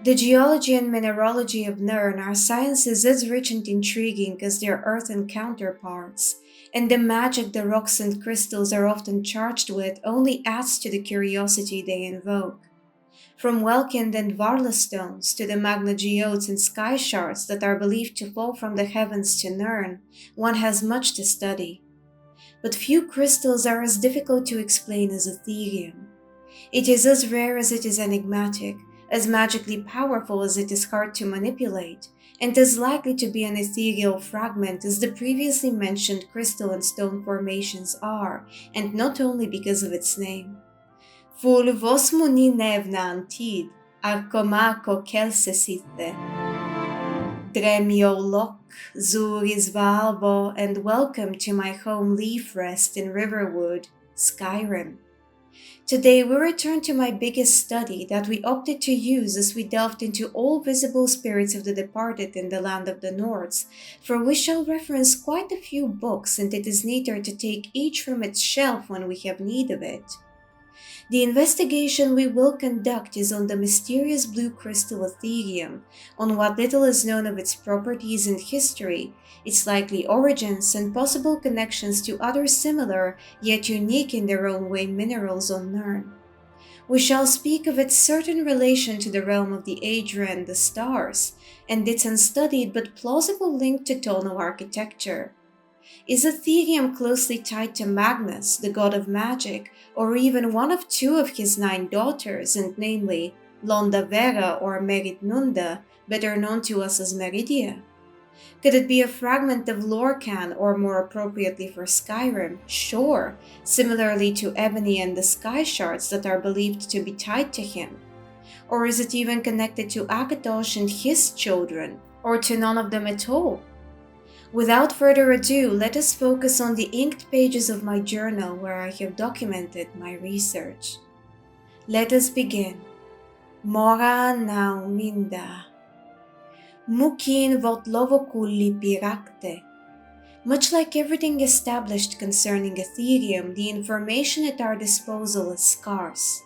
The geology and mineralogy of Nirn are sciences as rich and intriguing as their earthen counterparts, and the magic the rocks and crystals are often charged with only adds to the curiosity they invoke. From Welkynd and Varla Stones to the magna geodes and sky shards that are believed to fall from the heavens to Nirn, one has much to study. But few crystals are as difficult to explain as Aetherium. It is as rare as it is enigmatic, as magically powerful as it is hard to manipulate, and as likely to be an ethereal fragment as the previously mentioned crystal and stone formations are, and not only because of its name. Ful vos muni nevna antid, arcomako kelsesithe. Drem Yol Lok, Zuris Valbo, and welcome to my home leaf rest in Riverwood, Skyrim. Today we return to my biggest study that we opted to use as we delved into all visible spirits of the departed in the land of the Nords, for we shall reference quite a few books, and it is neater to take each from its shelf when we have need of it. The investigation we will conduct is on the mysterious blue crystal Aetherium, on what little is known of its properties and history, its likely origins and possible connections to other similar yet unique in their own way minerals on Nirn. We shall speak of its certain relation to the realm of the Aedra and the stars, and its unstudied but plausible link to tonal architecture. Is Aetherium closely tied to Magnus, the god of magic, or even one of two of his 9 daughters, and namely Londa-Vera or Meritnunda, better known to us as Meridia? Could it be a fragment of Lorkhan, or more appropriately for Skyrim, Shor, similarly to Ebony and the sky shards that are believed to be tied to him? Or is it even connected to Akatosh and his children, or to none of them at all? Without further ado, let us focus on the inked pages of my journal where I have documented my research. Let us begin. Mora nau minda. Mukin votlovokulli pirakte. Much like everything established concerning Aetherium, the information at our disposal is scarce.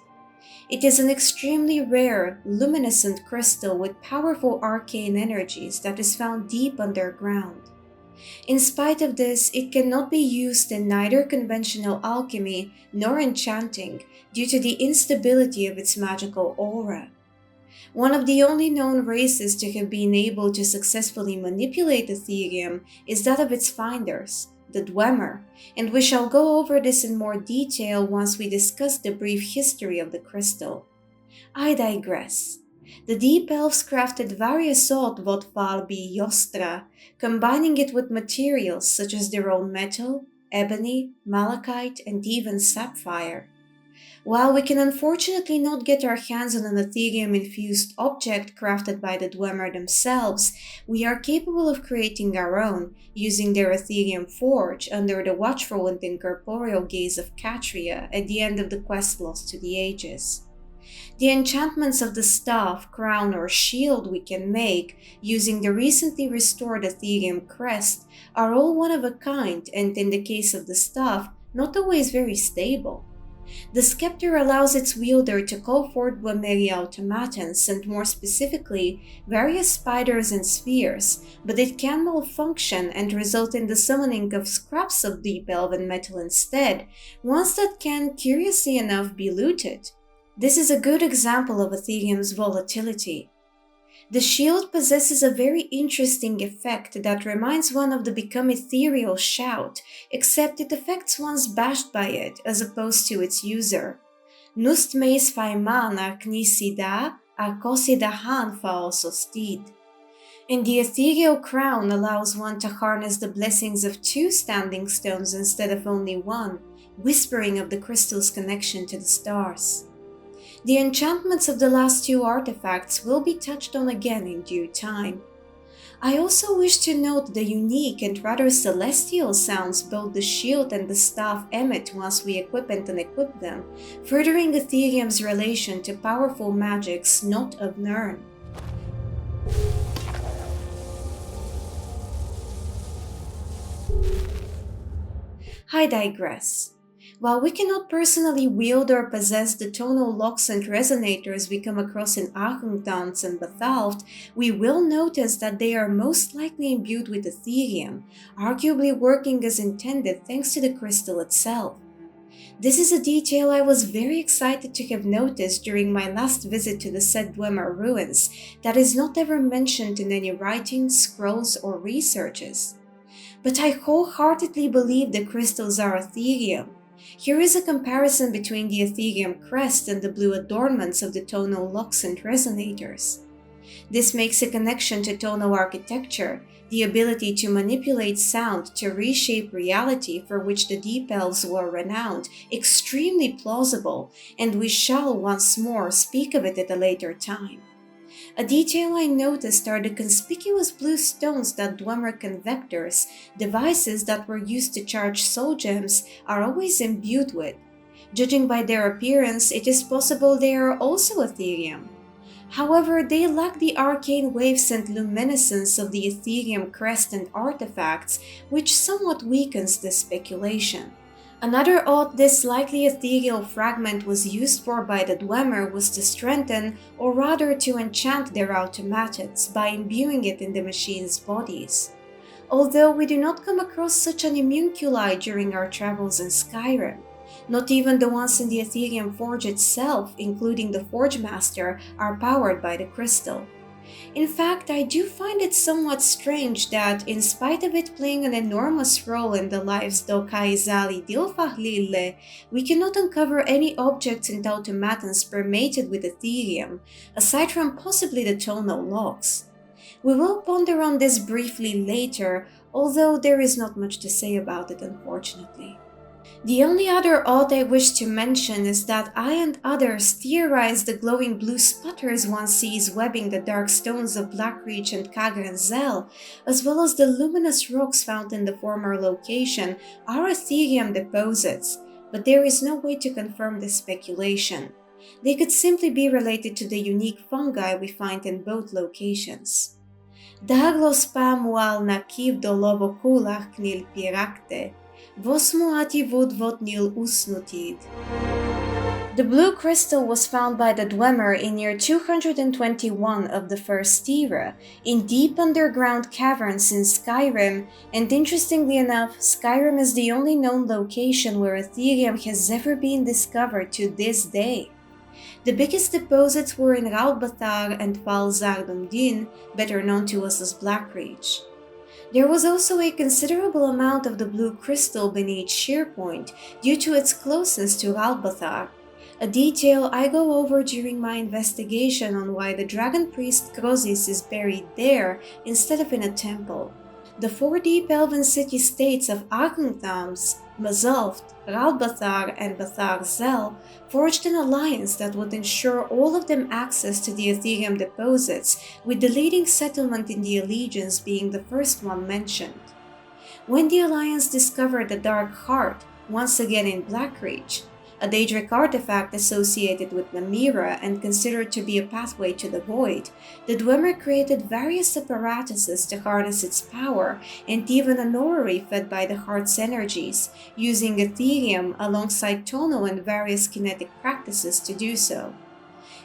It is an extremely rare, luminescent crystal with powerful arcane energies that is found deep underground. In spite of this, it cannot be used in neither conventional alchemy nor enchanting due to the instability of its magical aura. One of the only known races to have been able to successfully manipulate Aetherium is that of its finders, the Dwemer, and we shall go over this in more detail once we discuss the brief history of the crystal. I digress. The Deep Elves crafted various odd Votvalbi Yostra, combining it with materials such as their own metal, ebony, malachite, and even sapphire. While we can unfortunately not get our hands on an Aetherium-infused object crafted by the Dwemer themselves, we are capable of creating our own, using their Aetherium forge under the watchful and incorporeal gaze of Catria at the end of the quest Lost to the Ages. The enchantments of the staff, crown, or shield we can make using the recently restored Aetherium crest are all one of a kind and, in the case of the staff, not always very stable. The scepter allows its wielder to call forth Dwemeria automatons and, more specifically, various spiders and spheres, but it can malfunction and result in the summoning of scraps of deep elven metal instead, ones that can, curiously enough, be looted. This is a good example of Aetherium's volatility. The shield possesses a very interesting effect that reminds one of the Become Ethereal shout, except it affects ones bashed by it as opposed to its user. Nust meis faiman ar knisida ar kosida han faosostid. And the ethereal crown allows one to harness the blessings of 2 standing stones instead of only 1, whispering of the crystal's connection to the stars. The enchantments of the last 2 artifacts will be touched on again in due time. I also wish to note the unique and rather celestial sounds both the shield and the staff emit once we equip and unequip them, furthering Aetherium's relation to powerful magics not of Nirn. I digress. While we cannot personally wield or possess the tonal locks and resonators we come across in Argentans and Bethalft, we will notice that they are most likely imbued with Aetherium, arguably working as intended thanks to the crystal itself. This is a detail I was very excited to have noticed during my last visit to the said Dwemer ruins that is not ever mentioned in any writings, scrolls, or researches. But I wholeheartedly believe the crystals are Aetherium. Here is a comparison between the Aetherium crest and the blue adornments of the tonal locks and resonators. This makes a connection to tonal architecture, the ability to manipulate sound to reshape reality for which the Deep Elves were renowned, extremely plausible, and we shall once more speak of it at a later time. A detail I noticed are the conspicuous blue stones that Dwemer convectors, devices that were used to charge soul gems, are always imbued with. Judging by their appearance, it is possible they are also Aetherium. However, they lack the arcane waves and luminescence of the Aetherium crest and artifacts, which somewhat weakens this speculation. Another odd this likely Aetherial fragment was used for by the Dwemer was to strengthen, or rather to enchant their automatods by imbuing it in the machines' bodies. Although we do not come across such an homunculi during our travels in Skyrim. Not even the ones in the Aetherium Forge itself, including the Forge Master, are powered by the crystal. In fact, I do find it somewhat strange that, in spite of it playing an enormous role in the lives do Kaizali Dilfahlille, we cannot uncover any objects in automatons permeated with Aetherium, aside from possibly the tonal locks. We will ponder on this briefly later, although there is not much to say about it unfortunately. The only other odd I wish to mention is that I and others theorize the glowing blue sputters one sees webbing the dark stones of Blackreach and Kagranzel, as well as the luminous rocks found in the former location, are Aetherium deposits, but there is no way to confirm this speculation. They could simply be related to the unique fungi we find in both locations. Daglos pamual nakiv do lobo kulach knil pirakte. The blue crystal was found by the Dwemer in year 221 of the First Era, in deep underground caverns in Skyrim, and interestingly enough, Skyrim is the only known location where Aetherium has ever been discovered to this day. The biggest deposits were in Ralbathar and Val Zardumdin, better known to us as Blackreach. There was also a considerable amount of the blue crystal beneath Sheerpoint due to its closeness to Ralbathar, a detail I go over during my investigation on why the dragon priest Krozis is buried there instead of in a temple. The four deep elven city-states of Argentams, Mazulft, Ralbathar, and Bathar Zel forged an alliance that would ensure all of them access to the Aetherium deposits, with the leading settlement in the Allegiance being the first one mentioned. When the alliance discovered the Dark Heart, once again in Blackreach, a Aedric artifact associated with Namira and considered to be a pathway to the Void, the Dwemer created various apparatuses to harness its power, and even an orrery fed by the heart's energies, using Aetherium alongside tonal and various kinetic practices to do so.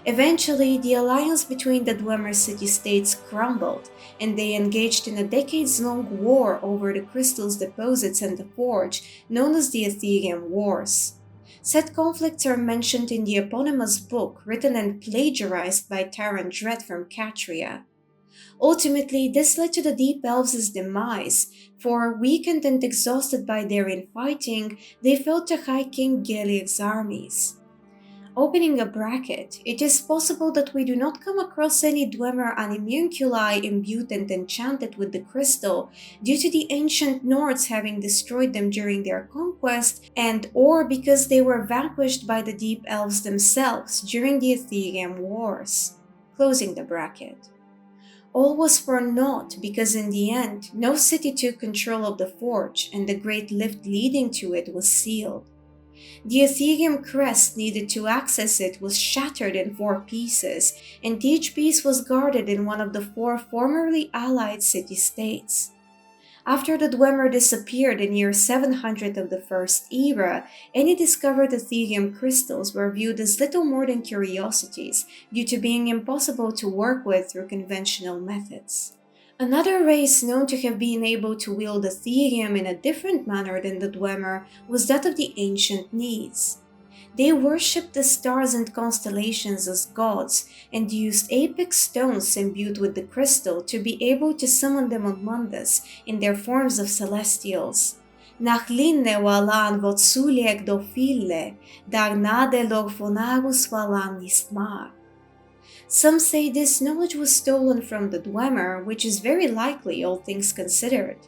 Eventually, the alliance between the Dwemer city-states crumbled, and they engaged in a decades-long war over the crystal's deposits and the forge, known as the Aetherium Wars. Said conflicts are mentioned in the eponymous book written and plagiarized by Taran Dread from Catria. Ultimately, this led to the Deep Elves' demise, for weakened and exhausted by their infighting, they fell to High King Gelir's armies. Opening a bracket, it is possible that we do not come across any Dwemer animunculi imbued and enchanted with the crystal due to the ancient Nords having destroyed them during their conquest and or because they were vanquished by the Deep Elves themselves during the Aetherium Wars. Closing the bracket. All was for naught because in the end, no city took control of the forge and the great lift leading to it was sealed. The Aetherium crest needed to access it was shattered in 4 pieces, and each piece was guarded in one of the 4 formerly allied city-states. After the Dwemer disappeared in year 700 of the First Era, any discovered Aetherium crystals were viewed as little more than curiosities due to being impossible to work with through conventional methods. Another race known to have been able to wield Aetherium in a different manner than the Dwemer was that of the ancient Nees. They worshipped the stars and constellations as gods and used apex stones imbued with the crystal to be able to summon them on Mundus in their forms of celestials. Nachlinne walan votsuliek do fille, darnade lorfonarus walan nistmar. Some say this knowledge was stolen from the Dwemer, which is very likely, all things considered.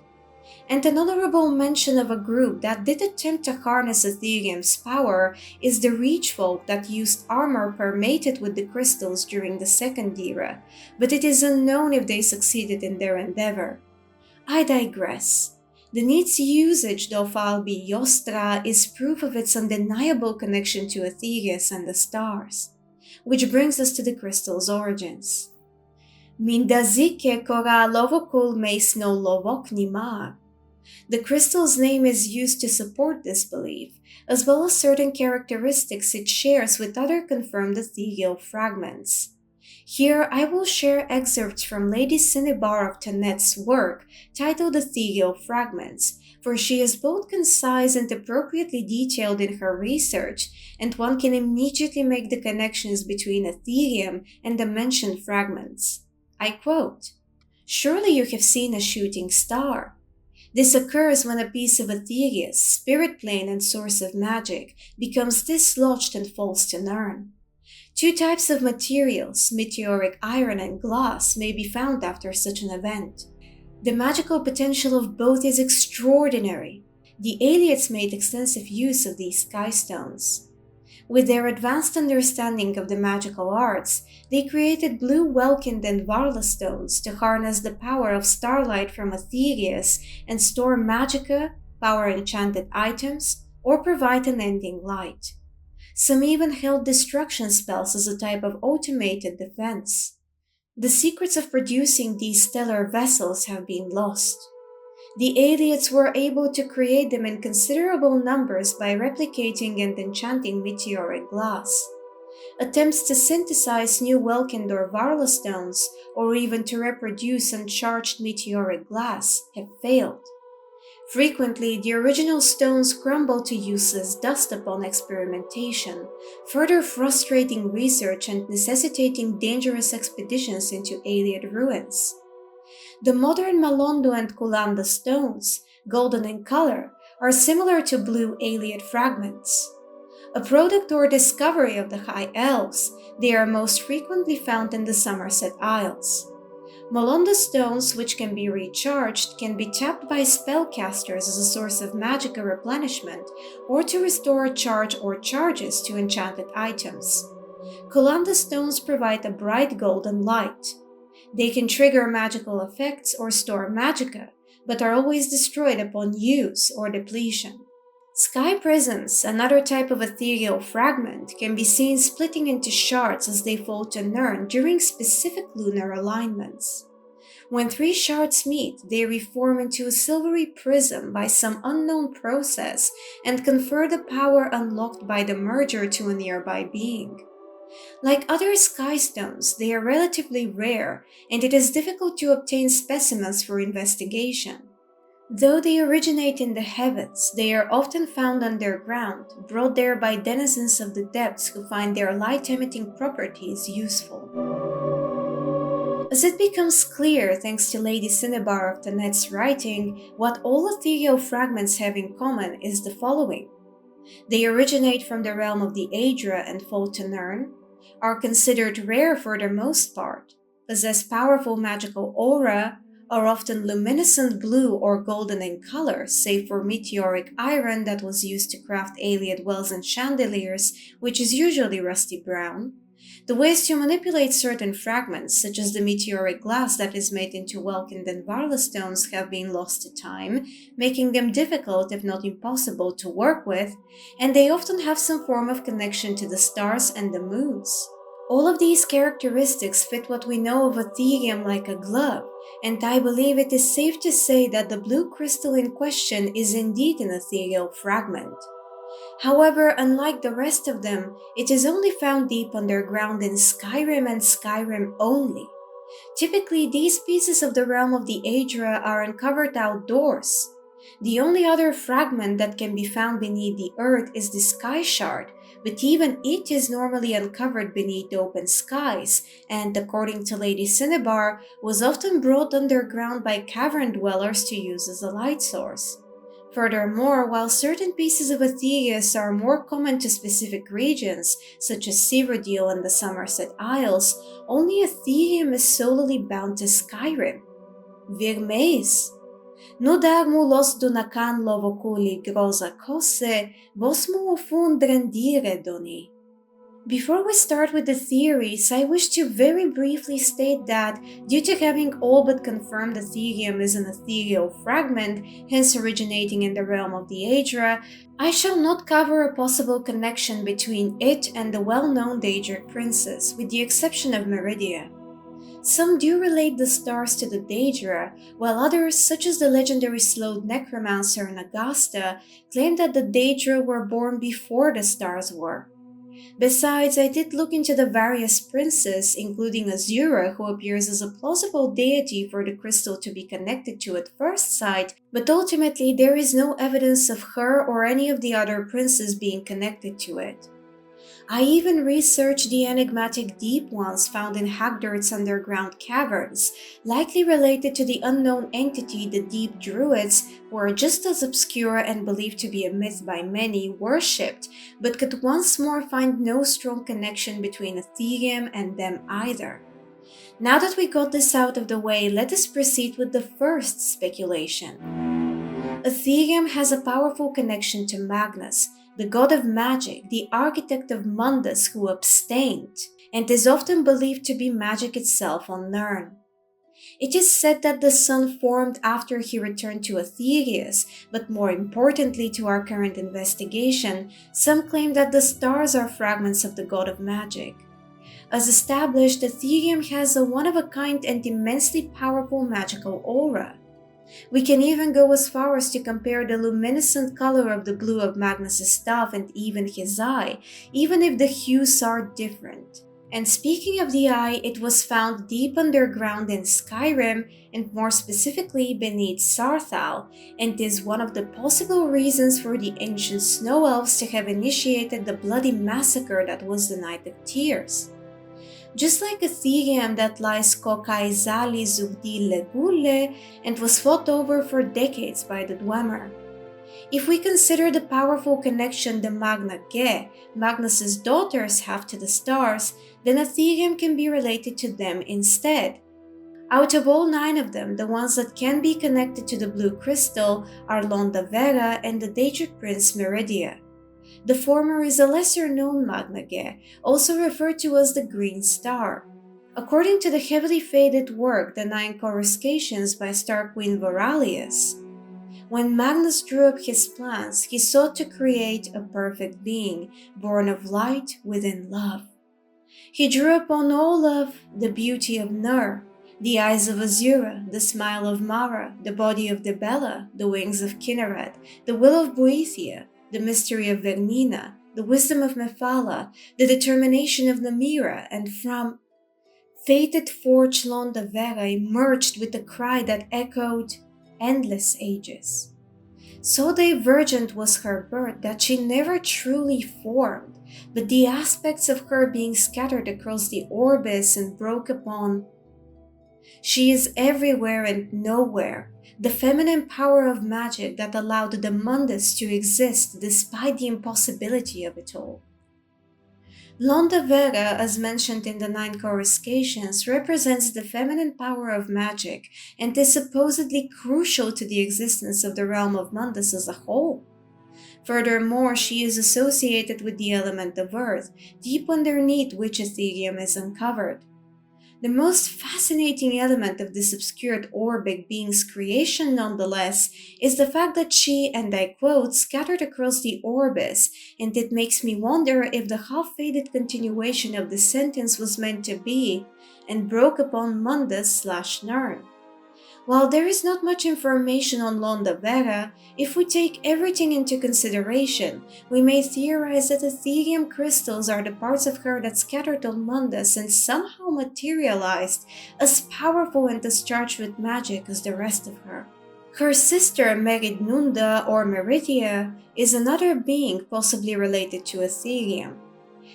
And an honorable mention of a group that did attempt to harness Aetherium's power is the Reach folk that used armor permeated with the crystals during the Second Era, but it is unknown if they succeeded in their endeavor. I digress. The Need's usage d'Ofalbi Yostra is proof of its undeniable connection to Aetherius and the stars. Which brings us to the crystal's origins. Mindazike kora lovokul meis no lovok nimar. The crystal's name is used to support this belief, as well as certain characteristics it shares with other confirmed Aetherial fragments. Here I will share excerpts from Lady Cinnabar of Thanet's work titled Aetherial Fragments, for she is both concise and appropriately detailed in her research, and one can immediately make the connections between Aetherium and the mentioned fragments. I quote, "Surely you have seen a shooting star. This occurs when a piece of Aetherius, spirit plane and source of magic, becomes dislodged and falls to Nirn. Two types of materials, meteoric iron and glass, may be found after such an event. The magical potential of both is extraordinary. The Aelids made extensive use of these sky stones. With their advanced understanding of the magical arts, they created blue Welkynd and Varla Stones to harness the power of starlight from Aetherius and store magicka, power enchanted items, or provide unending light. Some even held destruction spells as a type of automated defense. The secrets of producing these stellar vessels have been lost. The Aelids were able to create them in considerable numbers by replicating and enchanting meteoric glass. Attempts to synthesize new Welkynd or Varla stones, or even to reproduce uncharged meteoric glass, have failed. Frequently, the original stones crumble to useless dust upon experimentation, further frustrating research and necessitating dangerous expeditions into Aelid ruins. The modern Malondo and Kulanda stones, golden in color, are similar to blue Aelid fragments. A product or discovery of the High Elves, they are most frequently found in the Somerset Isles. Malonda stones, which can be recharged, can be tapped by spellcasters as a source of magica replenishment or to restore a charge or charges to enchanted items. Kulanda stones provide a bright golden light. They can trigger magical effects or store magica, but are always destroyed upon use or depletion. Sky prisms, another type of ethereal fragment, can be seen splitting into shards as they fall to Nirn during specific lunar alignments. When three shards meet, they reform into a silvery prism by some unknown process and confer the power unlocked by the merger to a nearby being. Like other sky stones, they are relatively rare, and it is difficult to obtain specimens for investigation. Though they originate in the heavens, they are often found underground, brought there by denizens of the depths who find their light-emitting properties useful. As it becomes clear, thanks to Lady Cinnabar of Thanet's writing, what all ethereal fragments have in common is the following. They originate from the realm of the Aedra and fall to Nirn, are considered rare for the most part, possess powerful magical aura, are often luminescent blue or golden in color, save for meteoric iron that was used to craft Aeliad wells and chandeliers, which is usually rusty brown. The ways to manipulate certain fragments, such as the meteoric glass that is made into Welkynd and Varla stones, have been lost to time, making them difficult if not impossible to work with, and they often have some form of connection to the stars and the moons. All of these characteristics fit what we know of Aetherium like a glove, and I believe it is safe to say that the blue crystal in question is indeed an Aetherial fragment. However, unlike the rest of them, it is only found deep underground in Skyrim and Skyrim only. Typically, these pieces of the realm of the Aedra are uncovered outdoors. The only other fragment that can be found beneath the earth is the Sky Shard, but even it is normally uncovered beneath open skies, and according to Lady Cinnabar, was often brought underground by cavern dwellers to use as a light source. Furthermore, while certain pieces of Aetherius are more common to specific regions, such as Cyrodiil and the Somerset Isles, only Aetherium is solely bound to Skyrim. Virmeis. No darmu los dunakan lovoculi groza kose, bosmu ofun drendire doni. Before we start with the theories, I wish to very briefly state that, due to having all but confirmed Aetherium is an Aetherial fragment, hence originating in the realm of the Aedra, I shall not cover a possible connection between it and the well-known Aedric princess, with the exception of Meridia. Some do relate the stars to the Daedra, while others, such as the legendary Slowed necromancer Nagasta, claim that the Daedra were born before the stars were. Besides, I did look into the various princes, including Azura, who appears as a plausible deity for the crystal to be connected to at first sight, but ultimately there is no evidence of her or any of the other princes being connected to it. I even researched the enigmatic deep ones found in Hagdort's underground caverns, likely related to the unknown entity the Deep Druids, who are just as obscure and believed to be a myth by many, worshipped, but could once more find no strong connection between Aetherium and them either. Now that we got this out of the way, let us proceed with the first speculation. Aetherium has a powerful connection to Magnus, the god of magic, the architect of Mundus who abstained, and is often believed to be magic itself on Nirn. It is said that the sun formed after he returned to Aetherius, but more importantly to our current investigation, some claim that the stars are fragments of the god of magic. As established, Aetherium has a one-of-a-kind and immensely powerful magical aura. We can even go as far as to compare the luminescent color of the blue of Magnus' staff and even his eye, even if the hues are different. And speaking of the eye, it was found deep underground in Skyrim, and more specifically beneath Sarthal, and is one of the possible reasons for the ancient snow elves to have initiated the bloody massacre that was the Night of Tears. Just like Aetherium that lies Kokaizali Zugdi Legule and was fought over for decades by the Dwemer. If we consider the powerful connection the Magna Ge, Magnus' daughters, have to the stars, then Aetherium can be related to them instead. Out of all 9 of them, the ones that can be connected to the blue crystal are Londa-Vera and the Daedric prince Meridia. The former is a lesser-known Magna Ge, also referred to as the Green Star. According to the heavily faded work The 9 Coruscations by Star Queen Voralius, when Magnus drew up his plans, he sought to create a perfect being, born of light within love. He drew upon all of the beauty of Nur, the eyes of Azura, the smile of Mara, the body of Debella, the wings of Kinneret, the will of Boethia, the mystery of Vernina, the wisdom of Mephala, the determination of Namira, and from fated forge Londa-Vera emerged with a cry that echoed endless ages. So divergent was her birth that she never truly formed, but the aspects of her being scattered across the orbis and broke upon. She is everywhere and nowhere, the feminine power of magic that allowed the Mundus to exist despite the impossibility of it all. Londa-Vera, as mentioned in the 9 Coruscations, represents the feminine power of magic and is supposedly crucial to the existence of the realm of Mundus as a whole. Furthermore, she is associated with the element of earth, deep underneath which Aetherium is uncovered. The most fascinating element of this obscured orbic being's creation, nonetheless, is the fact that she, and I quote, scattered across the orbis, and it makes me wonder if the half-faded continuation of the sentence was meant to be, and broke upon Mundus/Nirn. While there is not much information on Londa-Vera, if we take everything into consideration, we may theorize that Aetherium crystals are the parts of her that scattered on Mundus and somehow materialized, as powerful and as charged with magic as the rest of her. Her sister Meridnunda or Meridia is another being possibly related to Aetherium.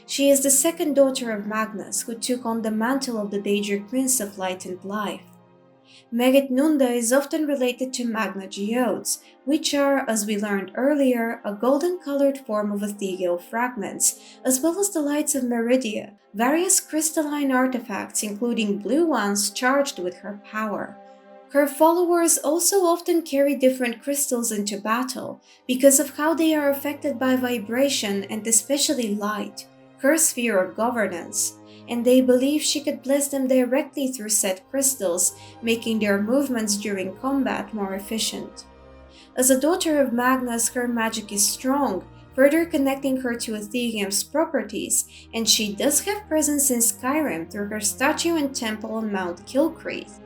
She is the second daughter of Magnus, who took on the mantle of the Daedric Prince of Light and Life. Meridnunda is often related to magma geodes, which are, as we learned earlier, a golden-colored form of ethereal fragments, as well as the lights of Meridia, various crystalline artifacts including blue ones charged with her power. Her followers also often carry different crystals into battle because of how they are affected by vibration and especially light, her sphere of governance, and they believe she could bless them directly through said crystals, making their movements during combat more efficient. As a daughter of Magnus, her magic is strong, further connecting her to Aetherium's properties, and she does have presence in Skyrim through her statue and temple on Mount Kilcreath.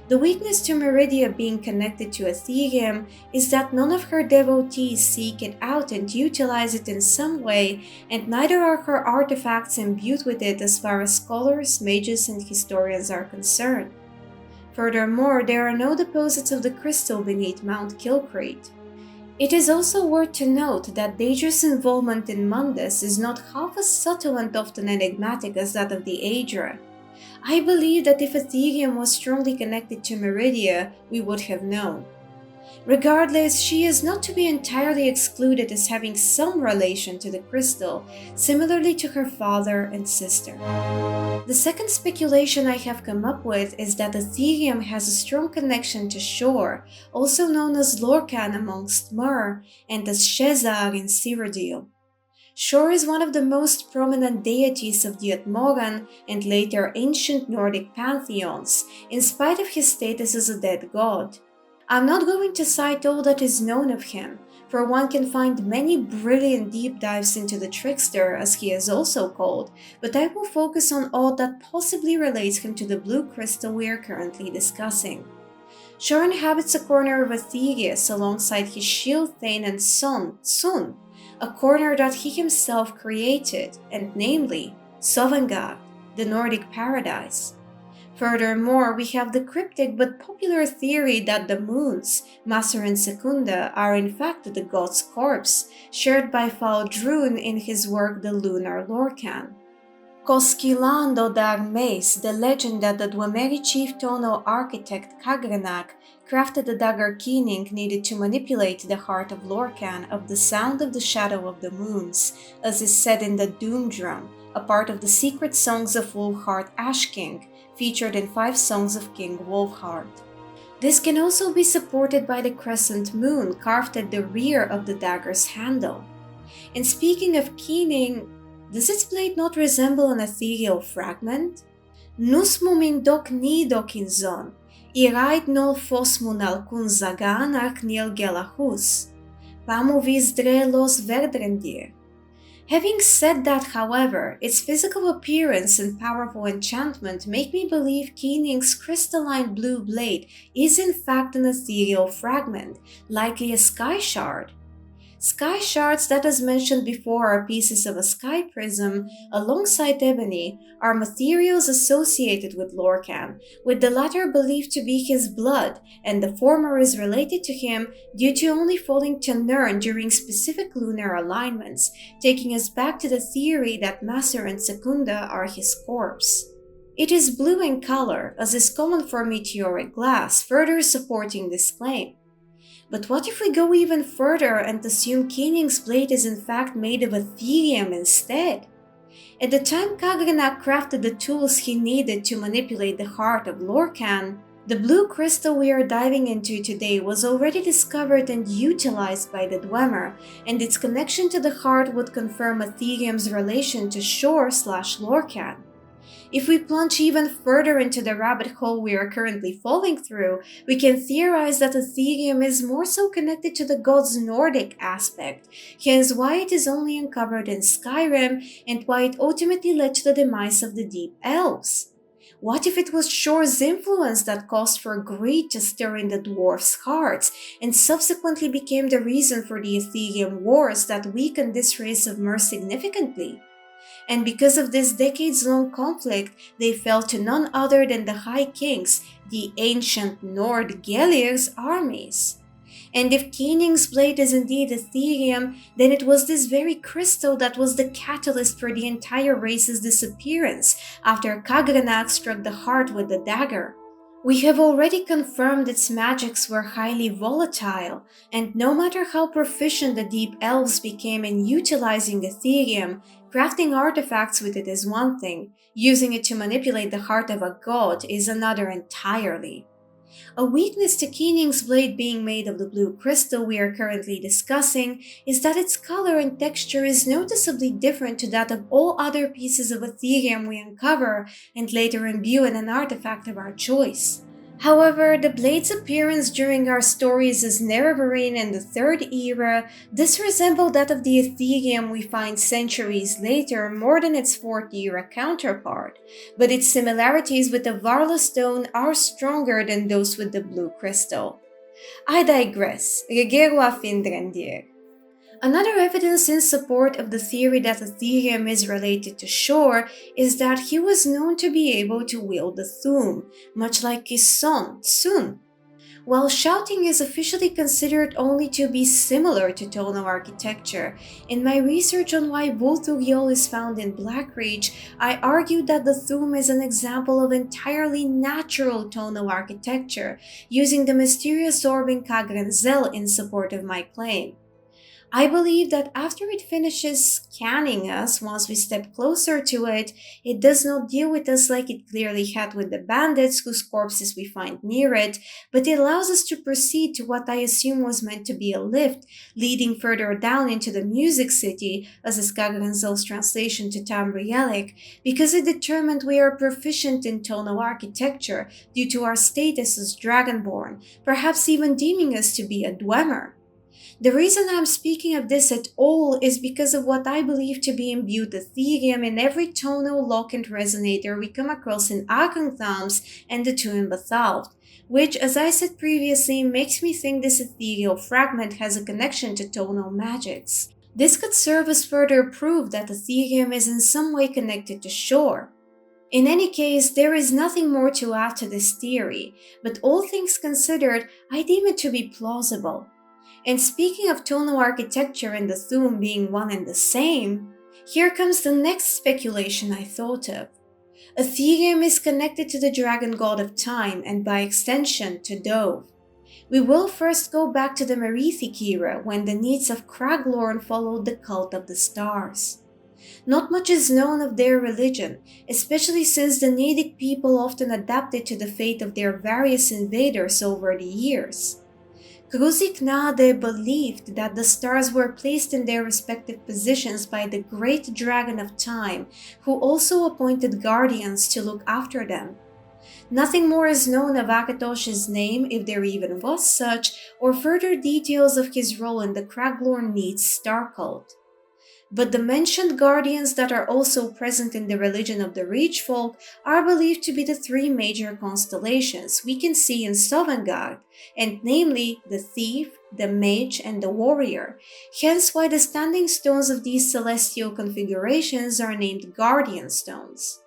The weakness to Meridia being connected to Aetherium is that none of her devotees seek it out and utilize it in some way, and neither are her artifacts imbued with it as far as scholars, mages, and historians are concerned. Furthermore, there are no deposits of the crystal beneath Mount Kilcreath. It is also worth to note that Daedra's involvement in Mundus is not half as subtle and often enigmatic as that of the Aedra. I believe that if Aetherium was strongly connected to Meridia, we would have known. Regardless, she is not to be entirely excluded as having some relation to the crystal, similarly to her father and sister. The second speculation I have come up with is that Aetherium has a strong connection to Shor, also known as Lorkhan amongst Mer, and as Shezar in Cyrodiil. Shor is one of the most prominent deities of the Atmoran and later ancient Nordic pantheons, in spite of his status as a dead god. I'm not going to cite all that is known of him, for one can find many brilliant deep dives into the trickster, as he is also called, but I will focus on all that possibly relates him to the blue crystal we are currently discussing. Shor inhabits a corner of Aetherius alongside his shield Thane and son, Sun, a corner that he himself created, and namely, Sovngarde, the Nordic paradise. Furthermore, we have the cryptic but popular theory that the moons, Maser and Secunda, are in fact the god's corpse, shared by Faldrun in his work The Lunar Lorkhan. Koskilando Darmeis, the legend that the Dwemeri chief tonal architect Kagrenak crafted the dagger keening needed to manipulate the heart of Lorkhan of the sound of the shadow of the moons, as is said in the Doom Drum, a part of the secret songs of Wolfheart Ashking, featured in 5 songs of King Wolfheart. This can also be supported by the crescent moon carved at the rear of the dagger's handle. And speaking of keening, does its blade not resemble an ethereal fragment? Nus mumindok nidokinzon, iraid nol fosmunal kun zaganak nil gelahus, pamovis drelos verdrendir. Having said that, however, its physical appearance and powerful enchantment make me believe Keening's crystalline blue blade is in fact an ethereal fragment, likely a sky shard. Sky shards that, as mentioned before, are pieces of a sky prism, alongside ebony, are materials associated with Lorkhan, with the latter believed to be his blood, and the former is related to him due to only falling to Nirn during specific lunar alignments, taking us back to the theory that Maser and Secunda are his corpse. It is blue in color, as is common for meteoric glass, further supporting this claim. But what if we go even further and assume Keening's blade is in fact made of Aetherium instead? At the time Kagrenak crafted the tools he needed to manipulate the heart of Lorkhan, the blue crystal we are diving into today was already discovered and utilized by the Dwemer, and its connection to the heart would confirm Aetherium's relation to Shor/Lorkhan. If we plunge even further into the rabbit hole we are currently falling through, we can theorize that Aetherium is more so connected to the god's Nordic aspect, hence why it is only uncovered in Skyrim and why it ultimately led to the demise of the Deep Elves. What if it was Shor's influence that caused for greed to stir in the dwarfs' hearts, and subsequently became the reason for the Aetherium Wars that weakened this race of Mer significantly? And because of this decades-long conflict, they fell to none other than the High Kings, the ancient Nord Gelir's armies. And if Keening's blade is indeed Aetherium, then it was this very crystal that was the catalyst for the entire race's disappearance after Kagrenak struck the heart with the dagger. We have already confirmed its magics were highly volatile, and no matter how proficient the Deep Elves became in utilizing Aetherium, crafting artifacts with it is one thing, using it to manipulate the heart of a god is another entirely. A weakness to Keening's blade being made of the blue crystal we are currently discussing is that its color and texture is noticeably different to that of all other pieces of Aetherium we uncover and later imbue in an artifact of our choice. However, the blade's appearance during our stories as Nerevarine in the Third Era does resemble that of the Aetherium we find centuries later more than its Fourth Era counterpart, but its similarities with the Varla stone are stronger than those with the blue crystal. I digress. Regero a fin rendir. Another evidence in support of the theory that Aetherium is related to Shor is that he was known to be able to wield the Thu'um, much like his son, Sun. While shouting is officially considered only to be similar to tonal architecture, in my research on why Volturiol is found in Blackreach, I argued that the Thu'um is an example of entirely natural tonal architecture, using the mysterious orbing Kagrenzel in support of my claim. I believe that after it finishes scanning us once we step closer to it, it does not deal with us like it clearly had with the bandits whose corpses we find near it, but it allows us to proceed to what I assume was meant to be a lift, leading further down into the Music City, as is Kagrenzel's translation to Tambrielic, because it determined we are proficient in tonal architecture due to our status as Dragonborn, perhaps even deeming us to be a Dwemer. The reason I'm speaking of this at all is because of what I believe to be imbued Aetherium in every tonal lock and resonator we come across in Arkanthams and the two in Bethalfd, which, as I said previously, makes me think this Aetherial Fragment has a connection to tonal magics. This could serve as further proof that Aetherium is in some way connected to Shor. In any case, there is nothing more to add to this theory, but all things considered, I deem it to be plausible. And speaking of tonal architecture and the Thu'um being one and the same, here comes the next speculation I thought of. Aetherium is connected to the dragon god of time and by extension to Dove. We will first go back to the Merithic era when the needs of Craglorn followed the cult of the stars. Not much is known of their religion, especially since the Nedic people often adapted to the fate of their various invaders over the years. Kruziknade believed that the stars were placed in their respective positions by the great dragon of time, who also appointed guardians to look after them. Nothing more is known of Akatosh's name, if there even was such, or further details of his role in the Craglorn Need's star cult. But the mentioned guardians that are also present in the religion of the Reach folk are believed to be the three major constellations we can see in Sovngarde, and namely the Thief, the Mage, and the Warrior, hence why the standing stones of these celestial configurations are named Guardian Stones.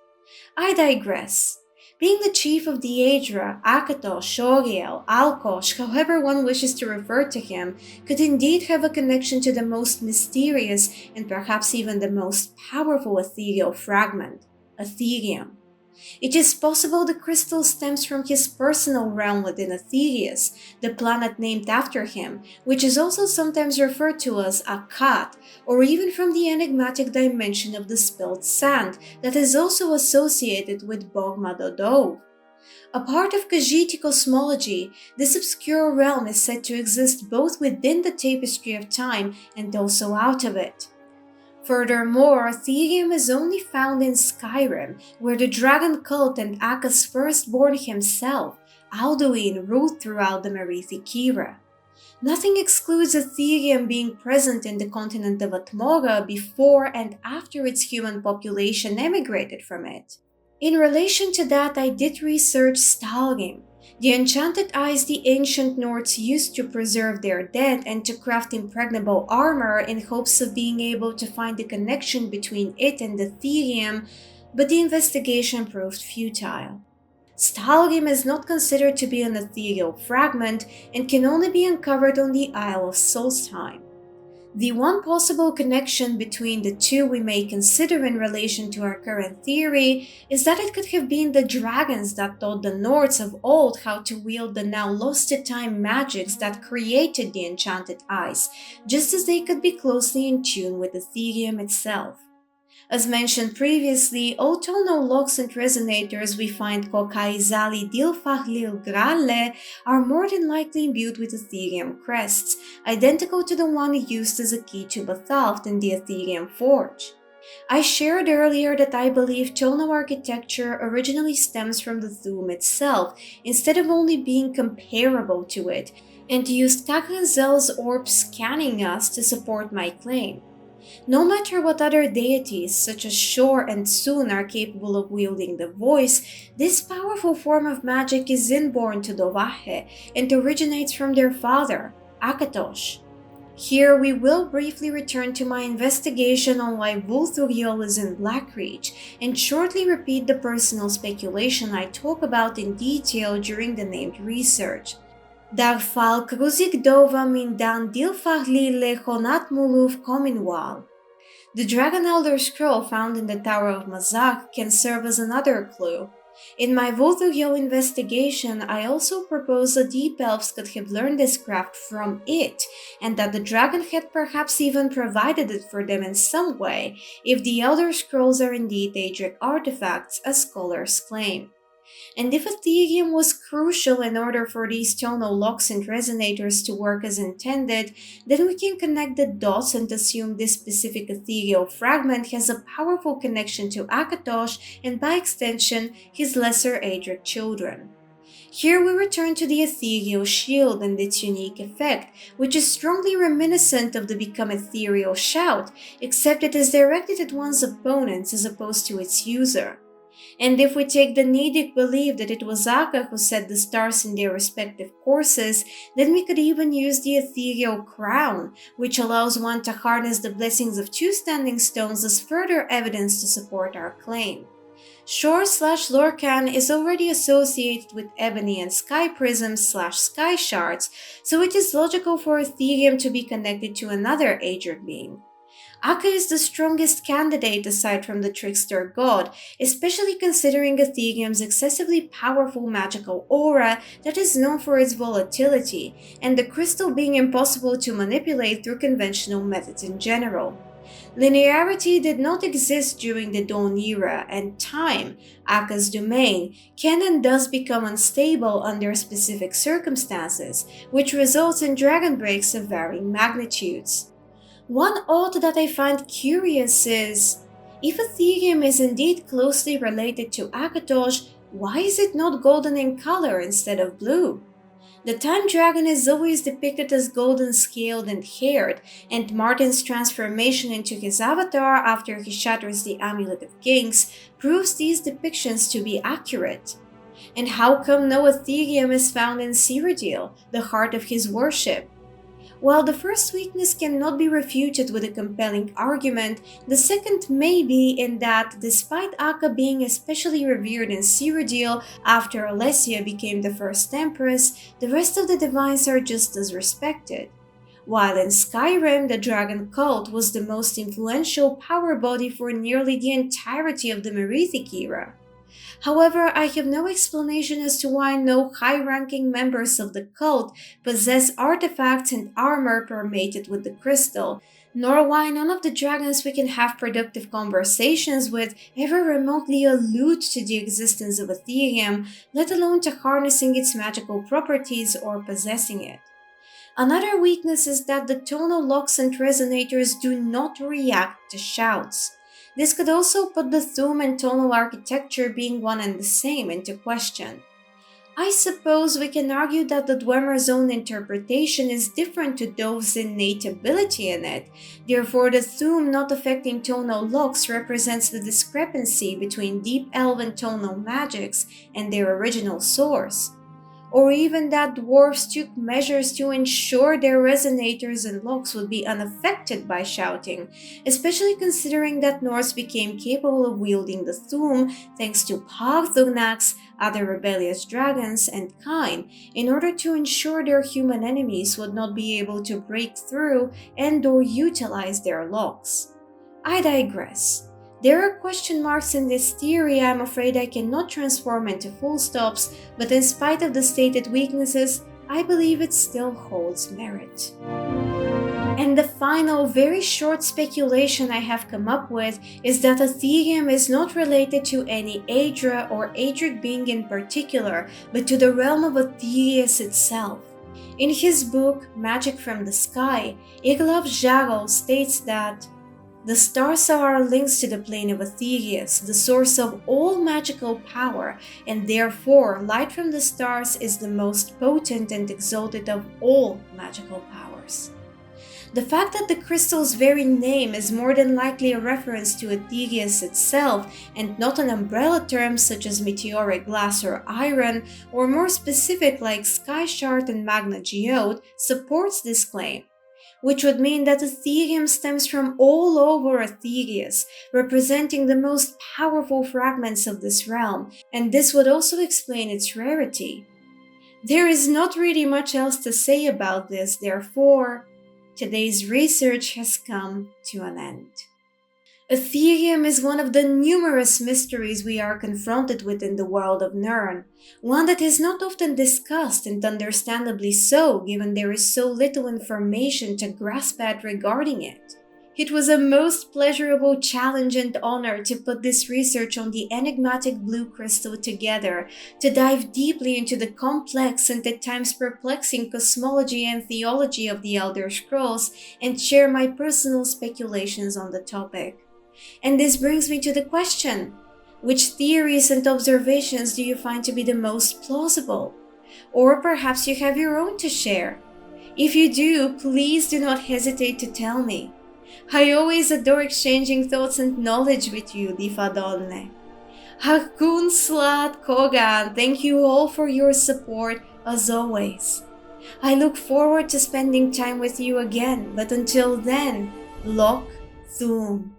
I digress. Being the chief of the Aedra, Akatosh, Shoriel, Alkosh, however one wishes to refer to him, could indeed have a connection to the most mysterious and perhaps even the most powerful ethereal fragment, Aetherium. It is possible the crystal stems from his personal realm within Aetherius, the planet named after him, which is also sometimes referred to as Akkad, or even from the enigmatic dimension of the spilled sand that is also associated with Bogma Dodov. A part of Khajiit cosmology, this obscure realm is said to exist both within the tapestry of time and also out of it. Furthermore, Aetherium is only found in Skyrim, where the dragon cult and Akka's firstborn himself, Alduin, ruled throughout the Merithic era. Nothing excludes Aetherium being present in the continent of Atmora before and after its human population emigrated from it. In relation to that, I did research Stalgrim, the enchanted eyes the ancient Nords used to preserve their dead and to craft impregnable armor in hopes of being able to find the connection between it and Aetherium, but the investigation proved futile. Stalgrim is not considered to be an ethereal fragment and can only be uncovered on the Isle of Solstheim. The one possible connection between the two we may consider in relation to our current theory is that it could have been the dragons that taught the Nords of old how to wield the now lost to time magics that created the enchanted eyes, just as they could be closely in tune with Aetherium itself. As mentioned previously, all tonal locks and resonators we find Kokaizali Dilfahlil Gralle are more than likely imbued with Aetherium crests, identical to the one used as a key to Bathalft in the Aetherium Forge. I shared earlier that I believe tonal architecture originally stems from the Thu'um itself, instead of only being comparable to it, and used Kagranzel's orb scanning us to support my claim. No matter what other deities such as Shor and Sun are capable of wielding the voice, this powerful form of magic is inborn to Dovahe and originates from their father, Akatosh. Here we will briefly return to my investigation on why Vulthuriol is in Blackreach and shortly repeat the personal speculation I talk about in detail during the named research. Darfal kruzig dova min dan dilfahli lechonat muluv kominwal. The Dragon Elder Scroll found in the Tower of Mazak can serve as another clue. In my Vulthuriol investigation, I also propose that Deep Elves could have learned this craft from it, and that the dragon had perhaps even provided it for them in some way, if the Elder Scrolls are indeed Aedric artifacts, as scholars claim. And if Aetherium was crucial in order for these tonal locks and resonators to work as intended, then we can connect the dots and assume this specific ethereal fragment has a powerful connection to Akatosh and by extension his lesser Aedric children. Here we return to the ethereal shield and its unique effect, which is strongly reminiscent of the Become Ethereal shout, except it is directed at one's opponents as opposed to its user. And if we take the Nedic belief that it was Akka who set the stars in their respective courses, then we could even use the ethereal crown, which allows one to harness the blessings of two standing stones as further evidence to support our claim. Shor/Lorkhan is already associated with ebony and sky prisms/sky shards, so it is logical for Aetherium to be connected to another Aedric being. Akka is the strongest candidate aside from the trickster god, especially considering Aetherium's excessively powerful magical aura that is known for its volatility, and the crystal being impossible to manipulate through conventional methods in general. Linearity did not exist during the Dawn era, and time, Akka's domain, can and does become unstable under specific circumstances, which results in dragon breaks of varying magnitudes. One odd that I find curious is, if Aetherium is indeed closely related to Akatosh, why is it not golden in color instead of blue? The Time Dragon is always depicted as golden-scaled and haired, and Martin's transformation into his avatar after he shatters the Amulet of Kings proves these depictions to be accurate. And how come no Aetherium is found in Cyrodiil, the heart of his worship? While the first weakness cannot be refuted with a compelling argument, the second may be in that, despite Akka being especially revered in Cyrodiil after Alessia became the first empress, the rest of the divines are just as respected. While in Skyrim, the dragon cult was the most influential power body for nearly the entirety of the Merithic era. However, I have no explanation as to why no high-ranking members of the cult possess artifacts and armor permeated with the crystal, nor why none of the dragons we can have productive conversations with ever remotely allude to the existence of Aetherium, let alone to harnessing its magical properties or possessing it. Another weakness is that the tonal locks and resonators do not react to shouts. This could also put the theme and tonal architecture being one and the same into question. I suppose we can argue that the Dwemer's own interpretation is different to Dove's innate ability in it. Therefore, the theme not affecting tonal locks represents the discrepancy between deep elven tonal magics and their original source. Or even that dwarves took measures to ensure their resonators and locks would be unaffected by shouting, especially considering that Norse became capable of wielding the Thum thanks to Pagthugnax, other rebellious dragons, and Kine, in order to ensure their human enemies would not be able to break through and or utilize their locks. I digress. There are question marks in this theory I'm afraid I cannot transform into full stops, but in spite of the stated weaknesses, I believe it still holds merit. And the final, very short speculation I have come up with is that Aetherium is not related to any Aedra or Aedric being in particular, but to the realm of Aetherius itself. In his book, Magic from the Sky, Iglav Jarl states that the stars are links to the plane of Aetherius, the source of all magical power, and therefore light from the stars is the most potent and exalted of all magical powers. The fact that the crystal's very name is more than likely a reference to Aetherius itself and not an umbrella term such as meteoric glass or iron, or more specific like sky shard and magna geode, supports this claim, which would mean that Aetherium stems from all over Aetherius, representing the most powerful fragments of this realm, and this would also explain its rarity. There is not really much else to say about this, therefore, today's research has come to an end. Aetherium is one of the numerous mysteries we are confronted with in the world of Nirn, one that is not often discussed, and understandably so, given there is so little information to grasp at regarding it. It was a most pleasurable challenge and honor to put this research on the enigmatic blue crystal together, to dive deeply into the complex and at times perplexing cosmology and theology of the Elder Scrolls, and share my personal speculations on the topic. And this brings me to the question: which theories and observations do you find to be the most plausible? Or perhaps you have your own to share. If you do, please do not hesitate to tell me. I always adore exchanging thoughts and knowledge with you, Difadonne. Hakun Slat Kogan, thank you all for your support as always. I look forward to spending time with you again, but until then, Lok Thum.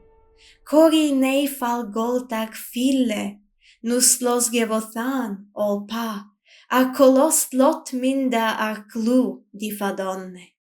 Kori nei falgoltak fille, nus los gevothan olpa, a kolos lot minda a klu Difadonne.